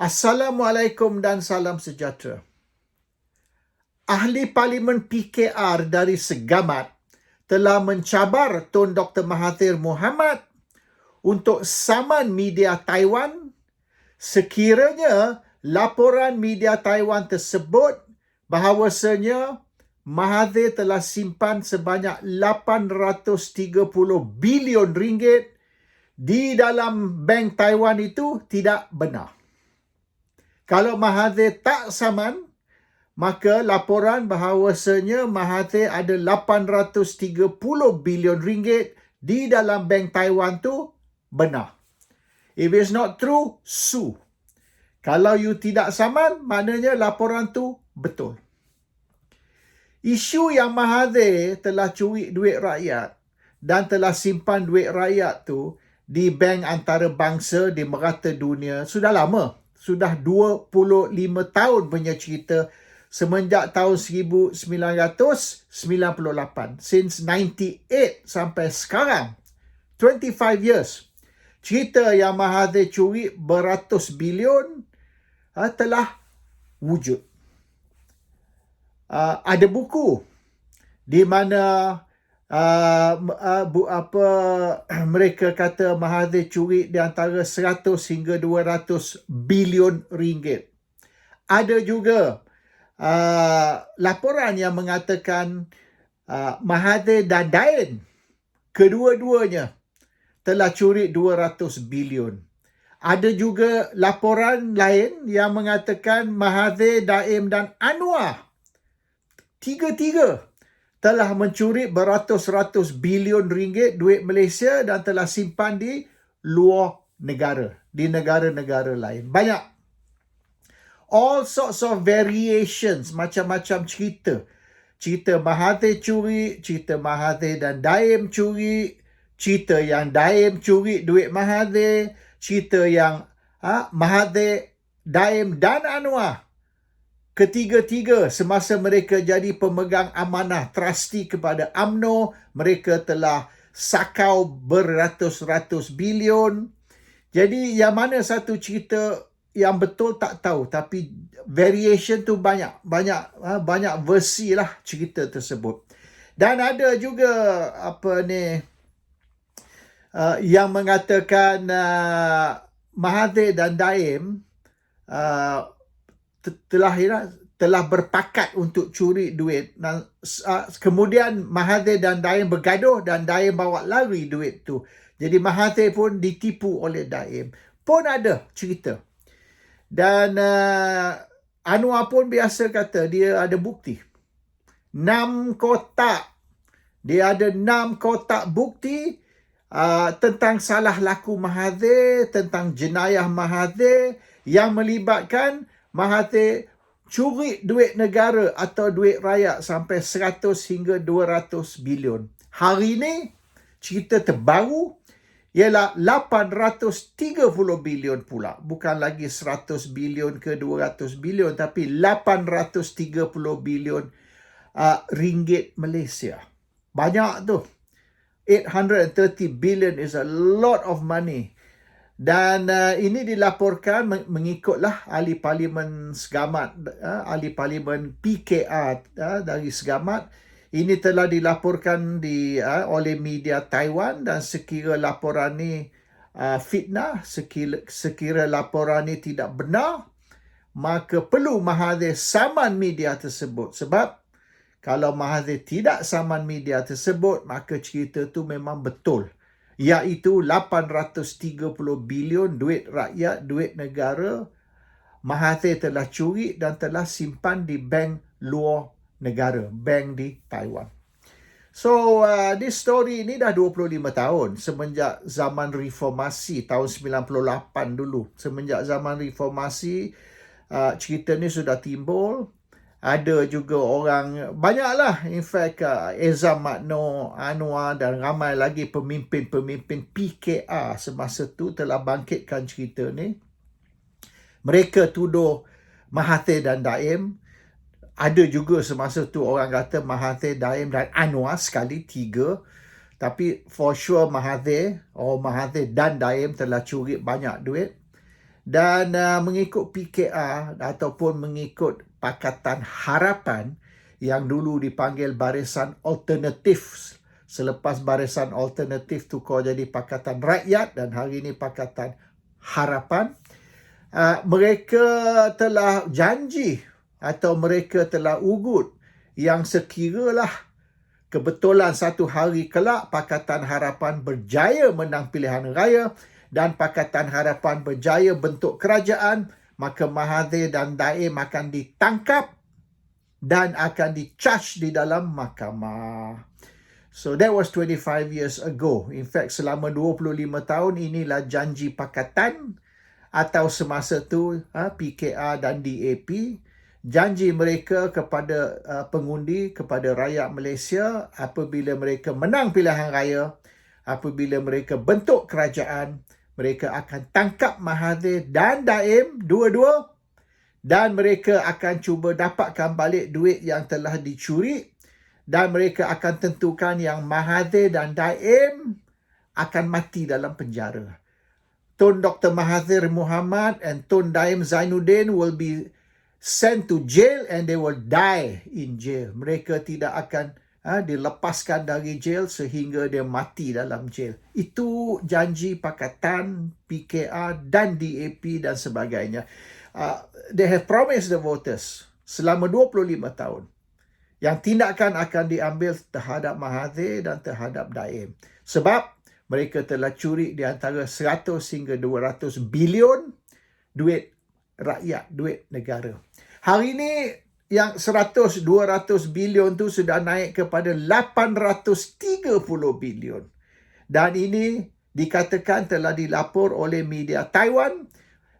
Assalamualaikum dan salam sejahtera. Ahli Parlimen PKR dari Segamat telah mencabar Tun Dr. Mahathir Mohamad untuk saman media Taiwan sekiranya laporan media Taiwan tersebut bahawasanya Mahathir telah simpan sebanyak 830 bilion ringgit di dalam bank Taiwan itu tidak benar. Kalau Mahathir tak saman, maka laporan bahawasanya Mahathir ada 830 bilion ringgit di dalam bank Taiwan tu benar. If it's not true, sue. Kalau you tidak saman, maknanya laporan tu betul. Isu yang Mahathir telah curi duit rakyat dan telah simpan duit rakyat tu di bank antarabangsa di merata dunia sudah lama. Sudah 25 tahun punya cerita semenjak tahun 1998. Since 98 sampai sekarang. 25 years. Cerita yang Mahathir curi beratus bilion telah wujud. Ada buku di mana mereka kata Mahathir curi di antara 100 hingga 200 bilion ringgit. Ada juga laporan yang mengatakan Mahathir dan Daim kedua-duanya telah curi 200 bilion. Ada juga laporan lain yang mengatakan Mahathir, Daim dan Anwar tiga-tiga telah mencuri beratus-ratus bilion ringgit duit Malaysia dan telah simpan di luar negara, di negara-negara lain. Banyak. All sorts of variations, macam-macam cerita. Cerita Mahathir curi, cerita Mahathir dan Daim curi, cerita yang Daim curi duit Mahathir, cerita yang Mahathir, Daim dan Anwar ketiga-tiga semasa mereka jadi pemegang amanah trustee kepada UMNO, mereka telah sakau beratus-ratus bilion. Jadi yang mana satu cerita yang betul tak tahu, tapi variation tu banyak versi lah cerita tersebut. Dan ada juga yang mengatakan Mahathir dan Daim telah berpakat untuk curi duit. Kemudian Mahathir dan Daim bergaduh dan Daim bawa lari duit tu. Jadi Mahathir pun ditipu oleh Daim. Pun ada cerita. Dan Anwar pun biasa kata dia ada bukti. 6 kotak. Dia ada 6 kotak bukti tentang salah laku Mahathir, tentang jenayah Mahathir yang melibatkan Mahathir curi duit negara atau duit rakyat sampai 100 hingga 200 bilion. Hari ini, cerita terbaru ialah 830 bilion pula. Bukan lagi 100 bilion ke 200 bilion, tapi 830 bilion ringgit Malaysia. Banyak tu. 830 billion is a lot of money. Dan ini dilaporkan mengikutlah ahli parlimen Segamat, ahli parlimen PKR dari Segamat. Ini telah dilaporkan oleh media Taiwan dan sekira laporan ni fitnah, sekira laporan ni tidak benar, maka perlu Mahathir saman media tersebut. Sebab kalau Mahathir tidak saman media tersebut, maka cerita tu memang betul. Iaitu 830 bilion duit rakyat, duit negara, Mahathir telah curi dan telah simpan di bank luar negara, bank di Taiwan. So, this story ini dah 25 tahun semenjak zaman reformasi tahun 98 dulu. Semenjak zaman reformasi, cerita ni sudah timbul. Ada juga orang, banyaklah, in fact, Ezam Makno, Anwar dan ramai lagi pemimpin-pemimpin PKR semasa tu telah bangkitkan cerita ni. Mereka tuduh Mahathir dan Daim. Ada juga semasa tu orang kata Mahathir, Daim dan Anwar sekali 3. Tapi for sure Mahathir dan Daim telah curi banyak duit. Dan mengikut PKR ataupun mengikut Pakatan Harapan yang dulu dipanggil Barisan Alternatif, selepas Barisan Alternatif tukar jadi Pakatan Rakyat dan hari ini Pakatan Harapan, mereka telah janji atau mereka telah ugut yang sekiralah kebetulan satu hari kelak Pakatan Harapan berjaya menang pilihan raya dan Pakatan Harapan berjaya bentuk kerajaan, maka Mahathir dan Daim akan ditangkap dan akan di-charge di dalam mahkamah. So that was 25 years ago. In fact, selama 25 tahun inilah janji Pakatan atau semasa tu PKR dan DAP, janji mereka kepada pengundi, kepada rakyat Malaysia apabila mereka menang pilihan raya, apabila mereka bentuk kerajaan, mereka akan tangkap Mahathir dan Daim dua-dua dan mereka akan cuba dapatkan balik duit yang telah dicuri dan mereka akan tentukan yang Mahathir dan Daim akan mati dalam penjara. Tun Dr. Mahathir Mohamad and Tun Daim Zainuddin will be sent to jail and they will die in jail. Mereka tidak akan dilepaskan dari jail sehingga dia mati dalam jail. Itu janji Pakatan, PKR dan DAP dan sebagainya. They have promised the voters selama 25 tahun yang tindakan akan diambil terhadap Mahathir dan terhadap Daim. Sebab mereka telah curi di antara 100 hingga 200 bilion duit rakyat, duit negara. Hari ini yang 100-200 bilion tu sudah naik kepada 830 bilion. Dan ini dikatakan telah dilapor oleh media Taiwan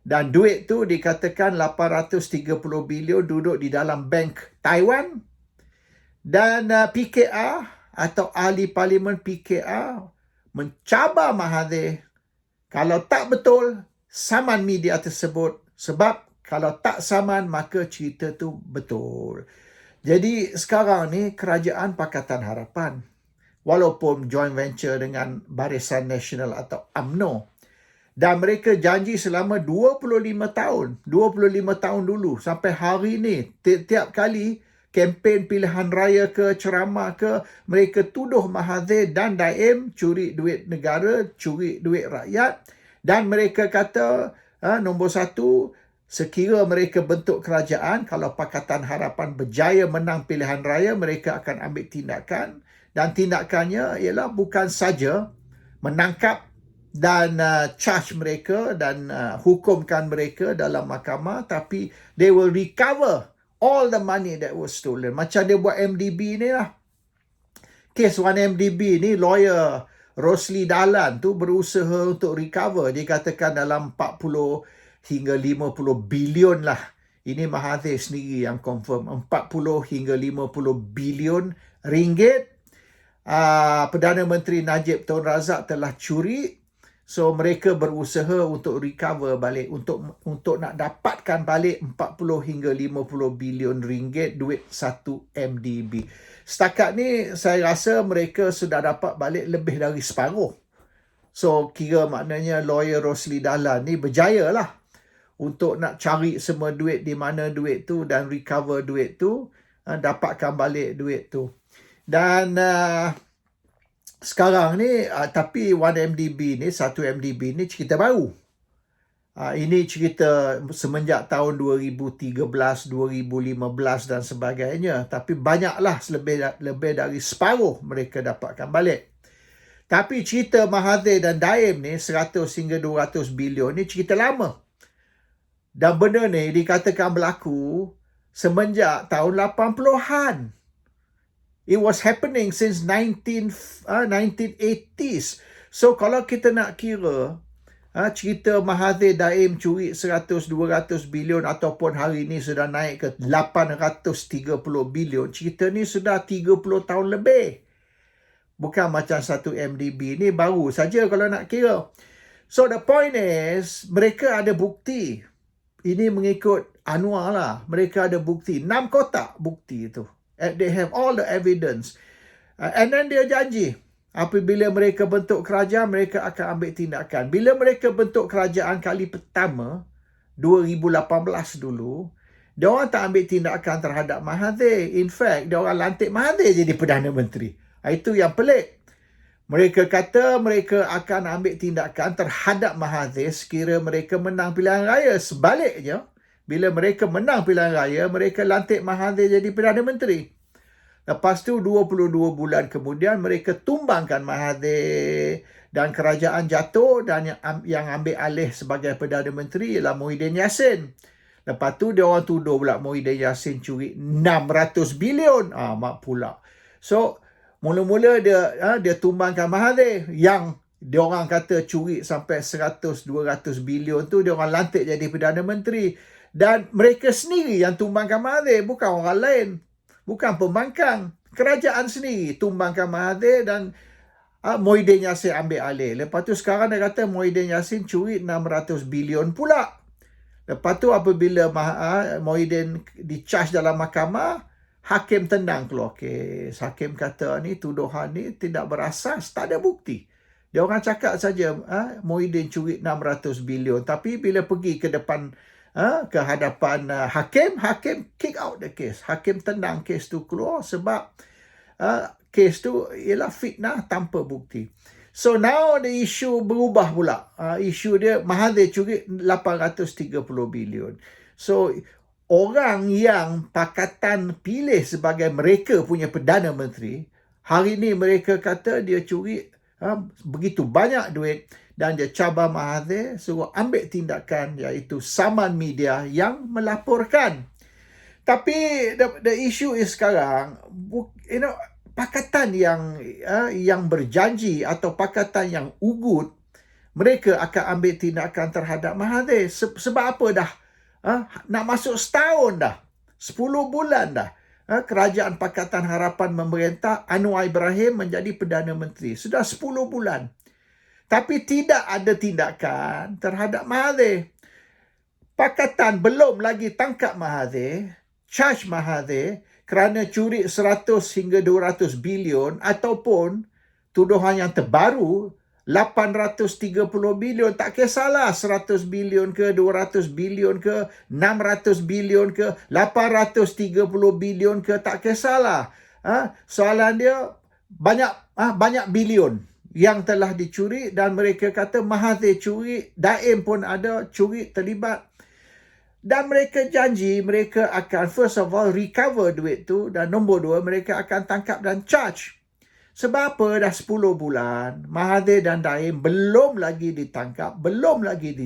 dan duit tu dikatakan 830 bilion duduk di dalam bank Taiwan. Dan PKR atau ahli parlimen PKR mencabar Mahathir kalau tak betul saman media tersebut, sebab kalau tak saman maka cerita tu betul. Jadi sekarang ni kerajaan Pakatan Harapan walaupun joint venture dengan Barisan Nasional atau UMNO dan mereka janji selama 25 tahun 25 tahun dulu sampai hari ni tiap kali kempen pilihan raya ke ceramah ke, mereka tuduh Mahathir dan Daim curi duit negara, curi duit rakyat dan mereka kata nombor satu, sekira mereka bentuk kerajaan, kalau Pakatan Harapan berjaya menang pilihan raya, mereka akan ambil tindakan dan tindakannya ialah bukan saja menangkap dan charge mereka dan hukumkan mereka dalam mahkamah, tapi they will recover all the money that was stolen. Macam dia buat MDB ni lah. Kes 1MDB ni, lawyer Rosli Dalan tu berusaha untuk recover. Dia katakan dalam 40 hingga 50 bilion lah. Ini Mahathir sendiri yang confirm. 40 hingga 50 bilion ringgit. Perdana Menteri Najib Tun Razak telah curi. So mereka berusaha untuk recover balik, untuk nak dapatkan balik 40 hingga 50 bilion ringgit duit 1 MDB. Setakat ni saya rasa mereka sudah dapat balik lebih dari separuh. So kira maknanya lawyer Rosli Dalan ni berjaya lah untuk nak cari semua duit di mana duit tu dan recover duit tu, dapatkan balik duit tu. Dan sekarang ni, tapi 1MDB ni, 1MDB ni cerita baru. Ini cerita semenjak tahun 2013, 2015 dan sebagainya. Tapi banyaklah, lebih dari separuh mereka dapatkan balik. Tapi cerita Mahathir dan Daim ni, 100 hingga 200 bilion ni cerita lama. Dan benda ni dikatakan berlaku semenjak tahun 80-an. It was happening since 1980s. So kalau kita nak kira cerita Mahathir Daim curi 100-200 bilion ataupun hari ini sudah naik ke 830 bilion, cerita ni sudah 30 tahun lebih. Bukan macam 1 MDB ni baru saja kalau nak kira. So the point is, mereka ada bukti. Ini mengikut Anwar lah. Mereka ada bukti. 6 kotak bukti itu. They have all the evidence. And then dia janji, apabila mereka bentuk kerajaan, mereka akan ambil tindakan. Bila mereka bentuk kerajaan kali pertama, 2018 dulu, dia orang tak ambil tindakan terhadap Mahathir. In fact, dia orang lantik Mahathir jadi Perdana Menteri. Itu yang pelik. Mereka kata mereka akan ambil tindakan terhadap Mahathir sekira mereka menang pilihan raya. Sebaliknya, bila mereka menang pilihan raya, mereka lantik Mahathir jadi Perdana Menteri. Lepas tu 22 bulan kemudian mereka tumbangkan Mahathir dan kerajaan jatuh, dan yang ambil alih sebagai Perdana Menteri ialah Muhyiddin Yassin. Lepas tu dia orang tuduh pula Muhyiddin Yassin curi 600 bilion. Mak pula. So mula-mula dia tumbangkan Mahathir, yang dia orang kata curi sampai 100-200 bilion tu dia orang lantik jadi Perdana Menteri. Dan mereka sendiri yang tumbangkan Mahathir, bukan orang lain. Bukan pembangkang. Kerajaan sendiri tumbangkan Mahathir dan Muhyiddin Yassin ambil alih. Lepas tu sekarang dia kata Muhyiddin Yassin curi 600 bilion pula. Lepas tu apabila Muhyiddin di-charge dalam mahkamah, hakim tendang keluar kes. Hakim kata ni tuduhan ni tidak berasas, tak ada bukti. Dia orang cakap saja Muhyiddin curi 600 bilion. Tapi bila pergi ke depan ke hadapan hakim kick out the case. Hakim tendang kes tu keluar sebab kes tu ialah fitnah tanpa bukti. So now the issue berubah pula. Isu dia Mahathir curi 830 bilion. So orang yang Pakatan pilih sebagai mereka punya Perdana Menteri, hari ni mereka kata dia curi begitu banyak duit, dan dia cabar Mahathir suruh ambil tindakan, iaitu saman media yang melaporkan. Tapi the issue is sekarang, pakatan yang berjanji atau pakatan yang ugut, mereka akan ambil tindakan terhadap Mahathir. Sebab apa dah? Nak masuk setahun dah. 10 bulan dah. Kerajaan Pakatan Harapan memerintah Anwar Ibrahim menjadi Perdana Menteri. Sudah 10 bulan. Tapi tidak ada tindakan terhadap Mahathir. Pakatan belum lagi tangkap Mahathir, charge Mahathir kerana curi 100 hingga 200 bilion, ataupun tuduhan yang terbaru 830 bilion. Tak kisahlah 100 bilion ke, 200 bilion ke, 600 bilion ke, 830 bilion ke, tak kisahlah. Soalan dia banyak bilion yang telah dicuri, dan mereka kata Mahathir curi, Daim pun ada curi, terlibat. Dan mereka janji mereka akan first of all recover duit tu, dan nombor 2 mereka akan tangkap dan charge. Sebab apa? Dah 10 bulan Mahathir dan Daim belum lagi ditangkap, belum lagi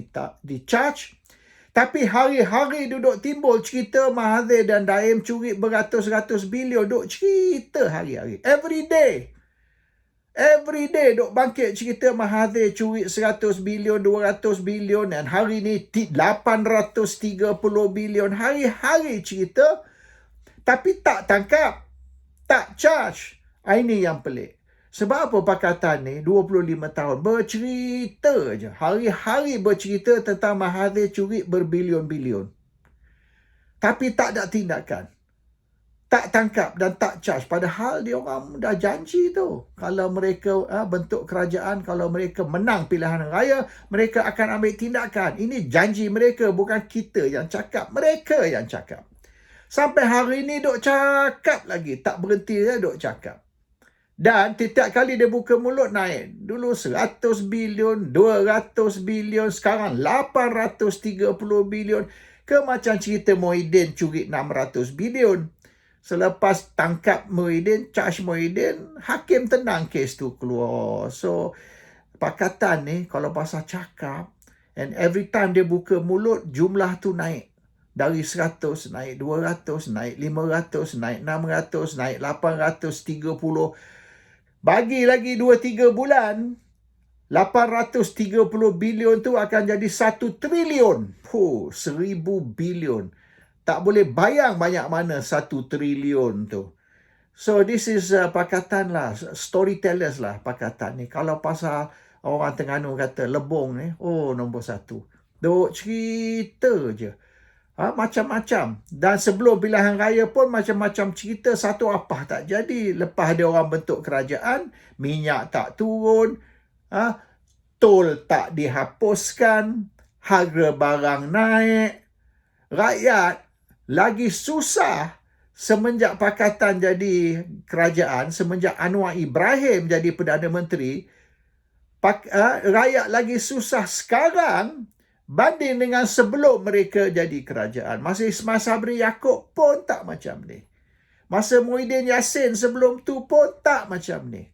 di-charge. Tapi hari-hari duduk timbul cerita Mahathir dan Daim curi beratus-ratus bilion. Duk cerita hari-hari, Every day duk bangkit cerita Mahathir curi 100 bilion, 200 bilion, dan hari ni 830 bilion. Hari-hari cerita, tapi tak tangkap, tak charge. Ini yang pelik. Sebab apa Pakatan ni 25 tahun bercerita je. Hari-hari bercerita tentang Mahathir curi berbilion-bilion. Tapi tak ada tindakan. Tak tangkap dan tak charge. Padahal dia orang dah janji tu. Kalau mereka bentuk kerajaan, kalau mereka menang pilihan raya, mereka akan ambil tindakan. Ini janji mereka, bukan kita yang cakap. Mereka yang cakap. Sampai hari ni duk cakap lagi. Tak berhenti dia duk cakap. Dan setiap kali dia buka mulut naik. Dulu 100 bilion, 200 bilion, sekarang 830 bilion. Ke macam cerita Muhyiddin curi 600 bilion. Selepas tangkap Muhyiddin, charge Muhyiddin, hakim tenang kes tu keluar. So, Pakatan ni kalau pasal cakap, and every time dia buka mulut, jumlah tu naik. Dari 100, naik 200, naik 500, naik 600, naik 830. Bagi lagi 2-3 bulan, 830 bilion tu akan jadi 1 trilion. 1000 bilion. Tak boleh bayang banyak mana 1 trilion tu. So this is Pakatan lah, storytellers lah Pakatan ni. Kalau pasal orang Terengganu kata lebong ni, nombor 1. Duk cerita je. Macam-macam. Dan sebelum pilihan raya pun macam-macam cerita, satu apa tak jadi. Lepas dia orang bentuk kerajaan, minyak tak turun, tol tak dihapuskan, harga barang naik, rakyat lagi susah semenjak Pakatan jadi kerajaan, semenjak Anwar Ibrahim jadi Perdana Menteri, rakyat lagi susah sekarang banding dengan sebelum mereka jadi kerajaan. Masa Ismail Sabri Yaakob pun tak macam ni. Masa Muhyiddin Yassin sebelum tu pun tak macam ni.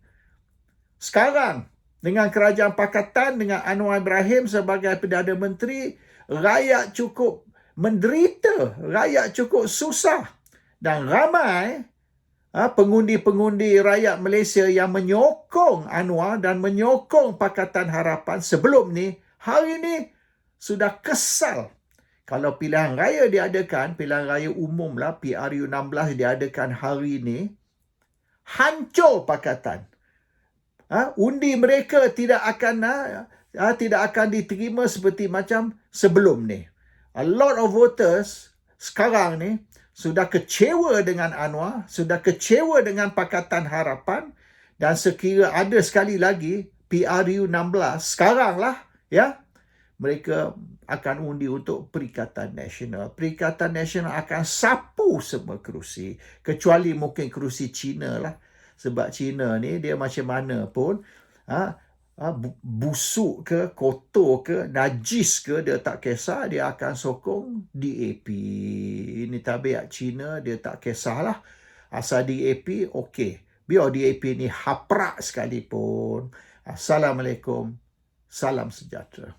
Sekarang, dengan kerajaan Pakatan, dengan Anwar Ibrahim sebagai Perdana Menteri, rakyat cukup menderita, rakyat cukup susah. Dan ramai pengundi-pengundi rakyat Malaysia yang menyokong Anwar dan menyokong Pakatan Harapan sebelum ni, hari ni sudah kesal. Kalau pilihan raya diadakan, pilihan raya umum lah, PRU 16 diadakan hari ni, hancur Pakatan. Undi mereka tidak akan diterima seperti macam sebelum ni. A lot of voters sekarang ni sudah kecewa dengan Anwar, sudah kecewa dengan Pakatan Harapan, dan sekira ada sekali lagi PRU 16 sekarang lah, ya, mereka akan undi untuk Perikatan Nasional. Perikatan Nasional akan sapu semua kerusi, kecuali mungkin kerusi Cina lah. Sebab Cina ni dia macam mana pun, busuk ke, kotor ke, najis ke, dia tak kisah, dia akan sokong DAP. Ini tabiat Cina, dia tak kisahlah. Asal DAP, okey. Biar DAP ni haprak sekalipun. Assalamualaikum. Salam sejahtera.